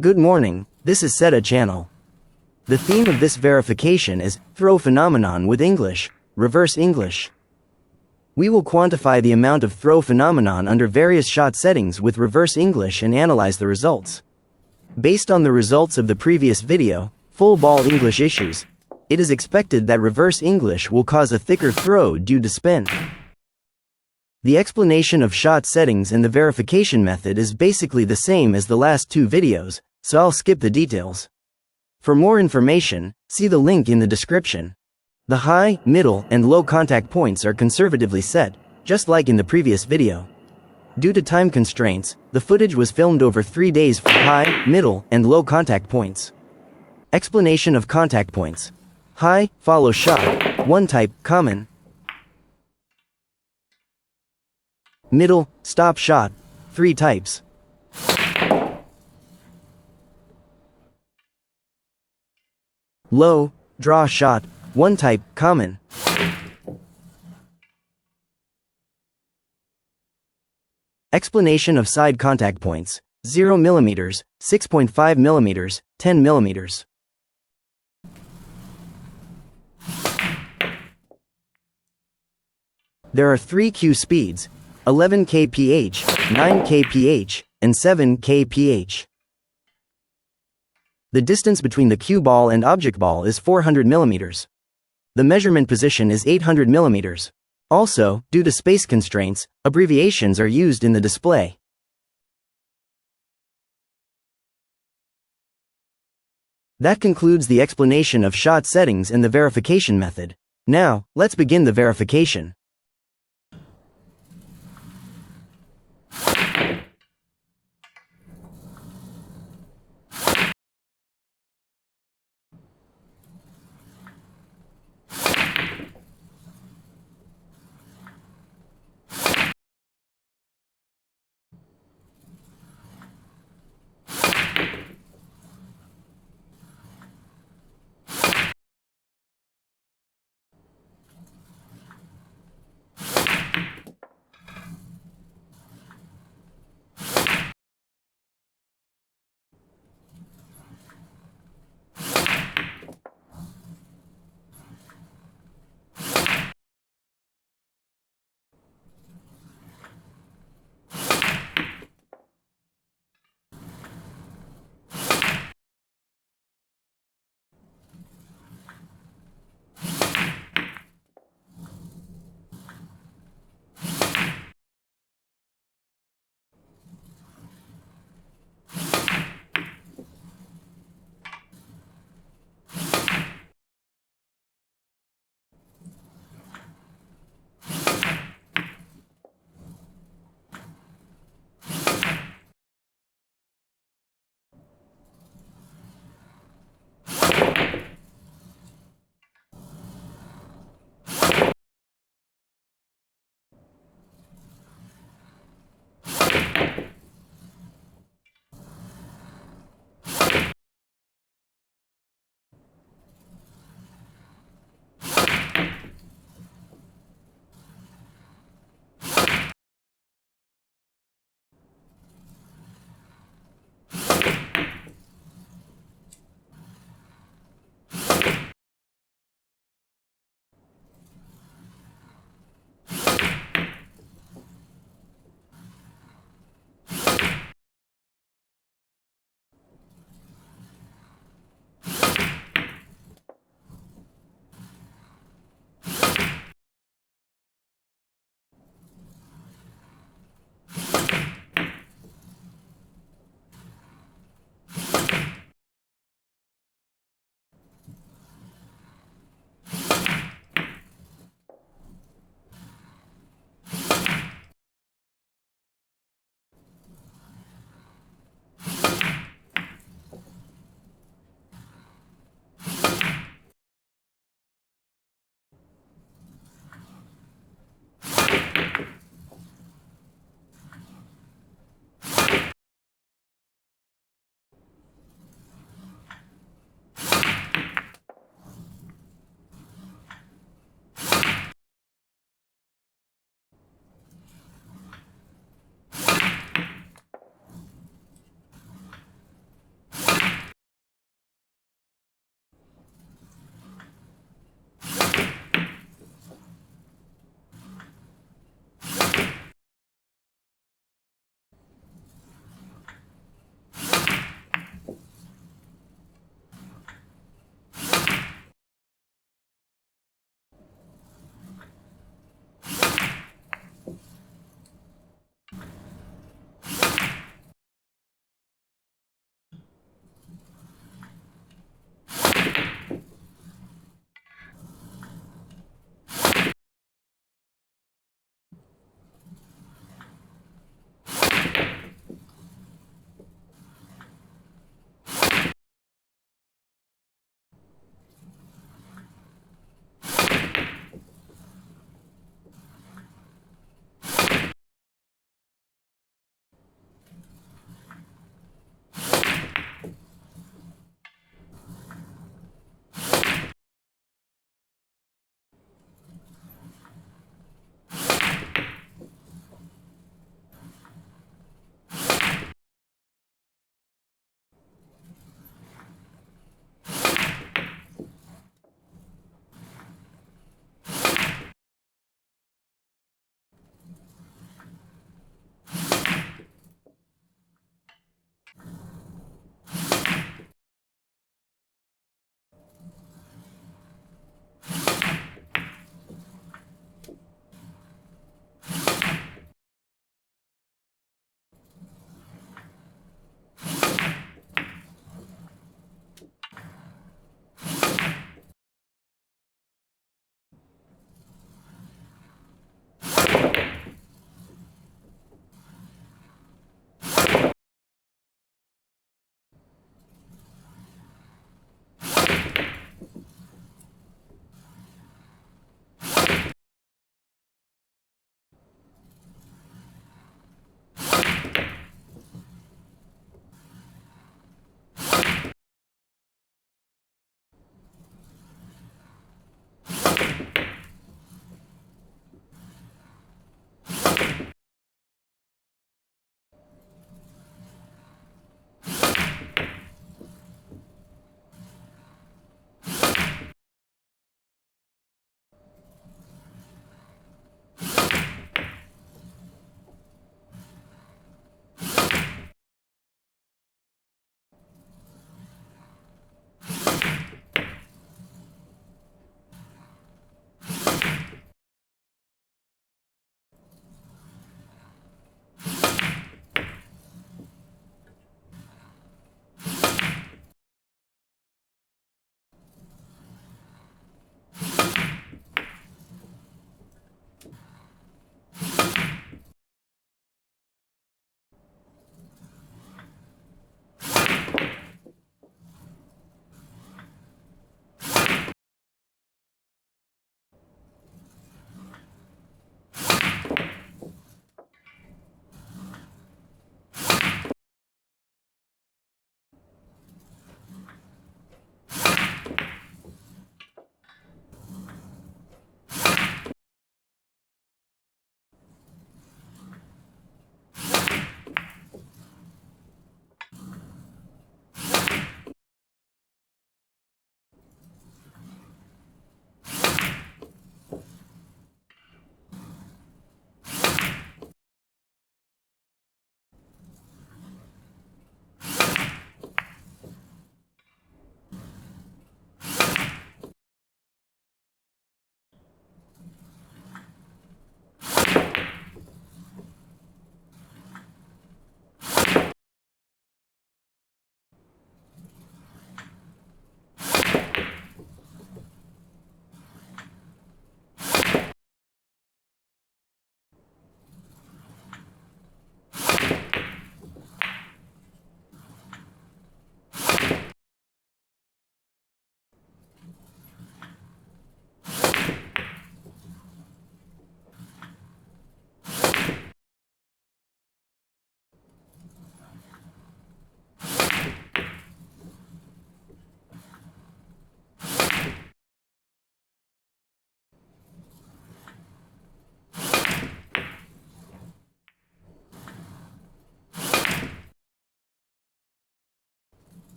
Good morning, this is SETA channel. The theme of this verification is throw phenomenon with English, reverse English. We will quantify the amount of throw phenomenon under various shot settings with reverse English and analyze the results. Based on the results of the previous video, full ball English issues, it is expected that reverse English will cause a thicker throw due to spin. The explanation of shot settings and the verification method is basically the same as the last two videos, so I'll skip the details. For more information, see the link in the description. The high, middle, and low contact points are conservatively set, just like in the previous video. Due to time constraints, the footage was filmed over 3 days for high, middle, and low contact points. Explanation of contact points. High, follow shot, 1 type, common. Middle, stop shot, 3 types. Low, draw shot, 1 type, common. Explanation of side contact points. 0 mm, 6.5 mm, 10 mm. There are 3 Q speeds, 11 kph, 9 kph, and 7 kph. The distance between the cue ball and object ball is 400 mm. The measurement position is 800 mm. Also, due to space constraints, abbreviations are used in the display. That concludes the explanation of shot settings and the verification method. Now, let's begin the verification.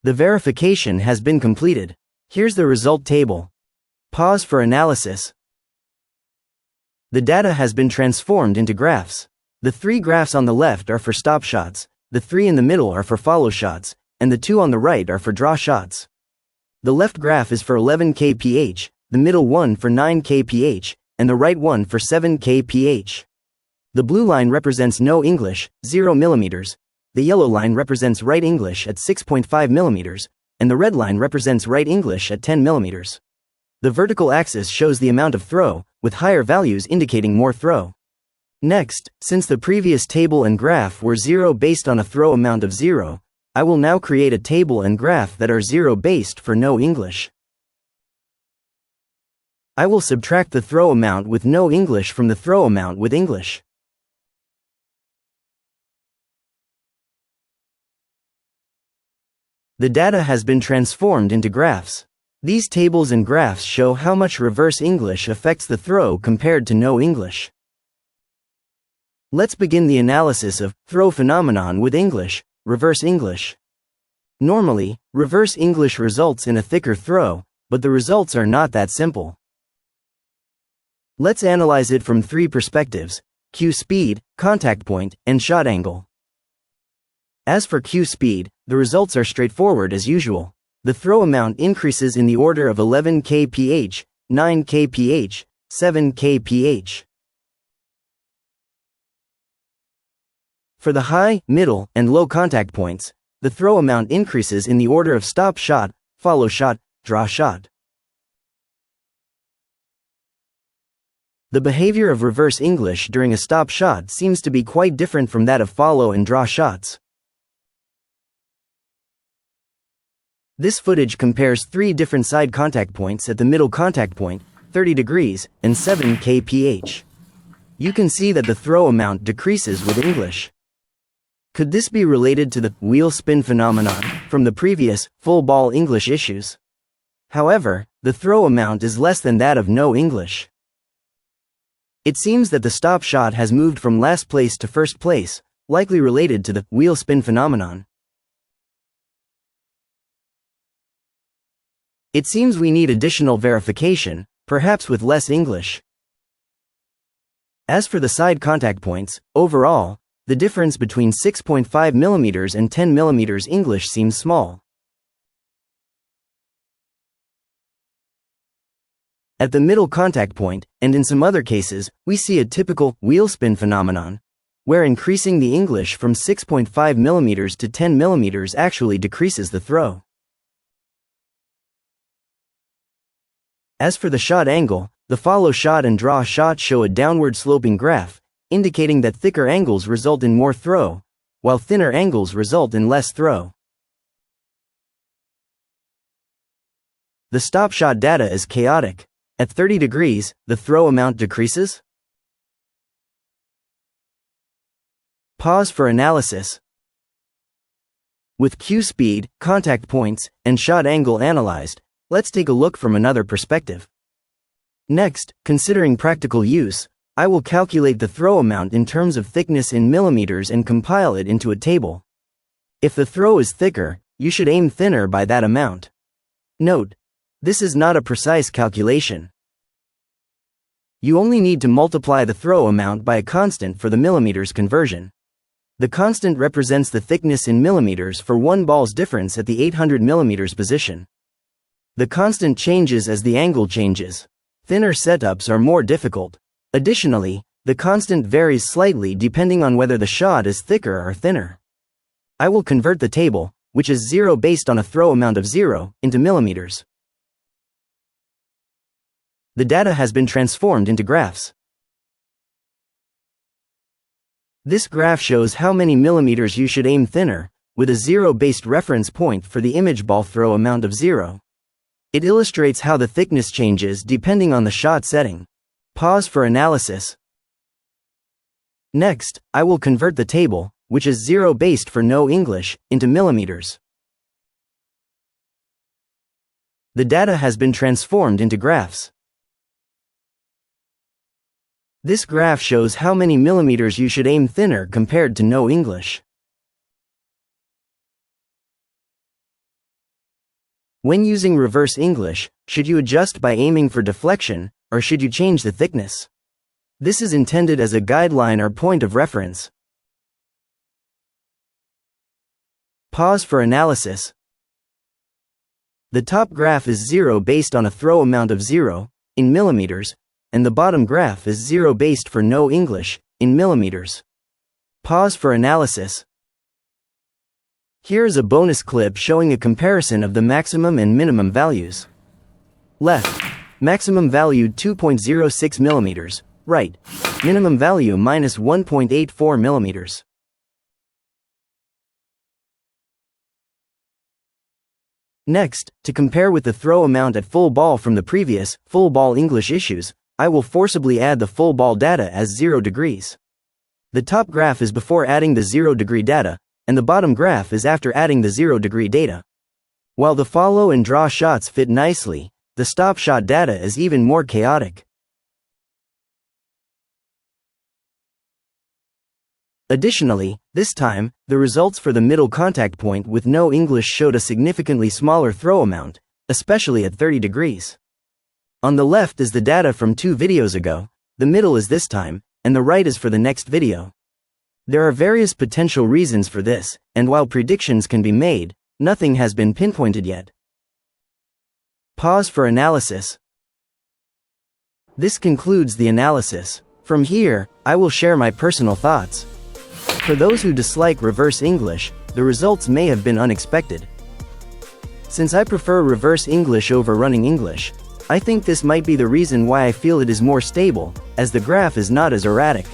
The verification has been completed. Here's the result table. Pause for analysis. The data has been transformed into graphs. The 3 graphs on the left are for stop shots, the 3 in the middle are for follow shots, and the 2 on the right are for draw shots. The left graph is for 11 kph, the middle one for 9 kph, and the right one for 7 kph. The blue line represents no English, 0 mm. The yellow line represents right English at 6.5 mm, and the red line represents right English at 10 mm. The vertical axis shows the amount of throw, with higher values indicating more throw. Next, since the previous table and graph were 0 based on a throw amount of 0, I will now create a table and graph that are 0 based for no English. I will subtract the throw amount with no English from the throw amount with English. The data has been transformed into graphs. These tables and graphs show how much reverse English affects the throw compared to no English. Let's begin the analysis of throw phenomenon with English, reverse English. Normally, reverse English results in a thicker throw, but the results are not that simple. Let's analyze it from three perspectives: cue speed, contact point, and shot angle. As for cue speed, the results are straightforward as usual. The throw amount increases in the order of 11 kph, 9 kph, 7 kph. For the high, middle, and low contact points, the throw amount increases in the order of stop shot, follow shot, draw shot. The behavior of reverse English during a stop shot seems to be quite different from that of follow and draw shots. This footage compares three different side contact points at the middle contact point, 30 degrees, and 7 kph. You can see that the throw amount decreases with English. Could this be related to the wheel spin phenomenon from the previous full ball English issues? However, the throw amount is less than that of no English. It seems that the stop shot has moved from last place to first place, likely related to the wheel spin phenomenon. It seems we need additional verification, perhaps with less English. As for the side contact points, overall, the difference between 6.5 mm and 10 mm English seems small. At the middle contact point, and in some other cases, we see a typical wheel spin phenomenon, where increasing the English from 6.5 mm to 10 mm actually decreases the throw. As for the shot angle, the follow shot and draw shot show a downward sloping graph, indicating that thicker angles result in more throw, while thinner angles result in less throw. The stop shot data is chaotic. At 30 degrees, the throw amount decreases. Pause for analysis. With cue speed, contact points, and shot angle analyzed, let's take a look from another perspective. Next, considering practical use, I will calculate the throw amount in terms of thickness in millimeters and compile it into a table. If the throw is thicker, you should aim thinner by that amount. Note, this is not a precise calculation. You only need to multiply the throw amount by a constant for the millimeters conversion. The constant represents the thickness in millimeters for one ball's difference at the 800 mm position. The constant changes as the angle changes. Thinner setups are more difficult. Additionally, the constant varies slightly depending on whether the shot is thicker or thinner. I will convert the table, which is 0 based on a throw amount of 0, into millimeters. The data has been transformed into graphs. This graph shows how many millimeters you should aim thinner, with a 0-based reference point for the image ball throw amount of 0. It illustrates how the thickness changes depending on the shot setting. Pause for analysis. Next, I will convert the table, which is 0 based for no English, into millimeters. The data has been transformed into graphs. This graph shows how many millimeters you should aim thinner compared to no English. When using reverse English, should you adjust by aiming for deflection, or should you change the thickness? This is intended as a guideline or point of reference. Pause for analysis. The top graph is 0 based on a throw amount of 0, in millimeters, and the bottom graph is 0 based for no English, in millimeters. Pause for analysis. Here is a bonus clip showing a comparison of the maximum and minimum values. Left, maximum value 2.06 millimeters, right, Minimum value minus 1.84 millimeters. Next, to compare with the throw amount at full ball from the previous full ball English issues, I will forcibly add the full ball data as 0 degrees. The top graph is before adding the 0 degree data, and the bottom graph is after adding the 0 degree data. While the follow and draw shots fit nicely, the stop shot data is even more chaotic. Additionally, this time, the results for the middle contact point with no English showed a significantly smaller throw amount, especially at 30 degrees. On the left is the data from 2 videos ago, the middle is this time, and the right is for the next video. There are various potential reasons for this, and while predictions can be made, nothing has been pinpointed yet. Pause for analysis. This concludes the analysis. From here, I will share my personal thoughts. For those who dislike reverse English, the results may have been unexpected. Since I prefer reverse English over running English, I think this might be the reason why I feel it is more stable, as the graph is not as erratic.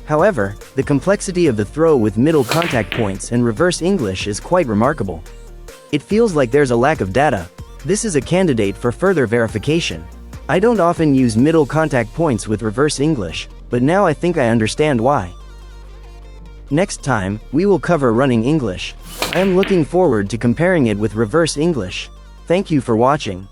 However, the complexity of the throw with middle contact points and reverse English is quite remarkable. It feels like there's a lack of data. This is a candidate for further verification. I don't often use middle contact points with reverse English, but now I think I understand why. Next time, we will cover running English. I am looking forward to comparing it with reverse English. Thank you for watching.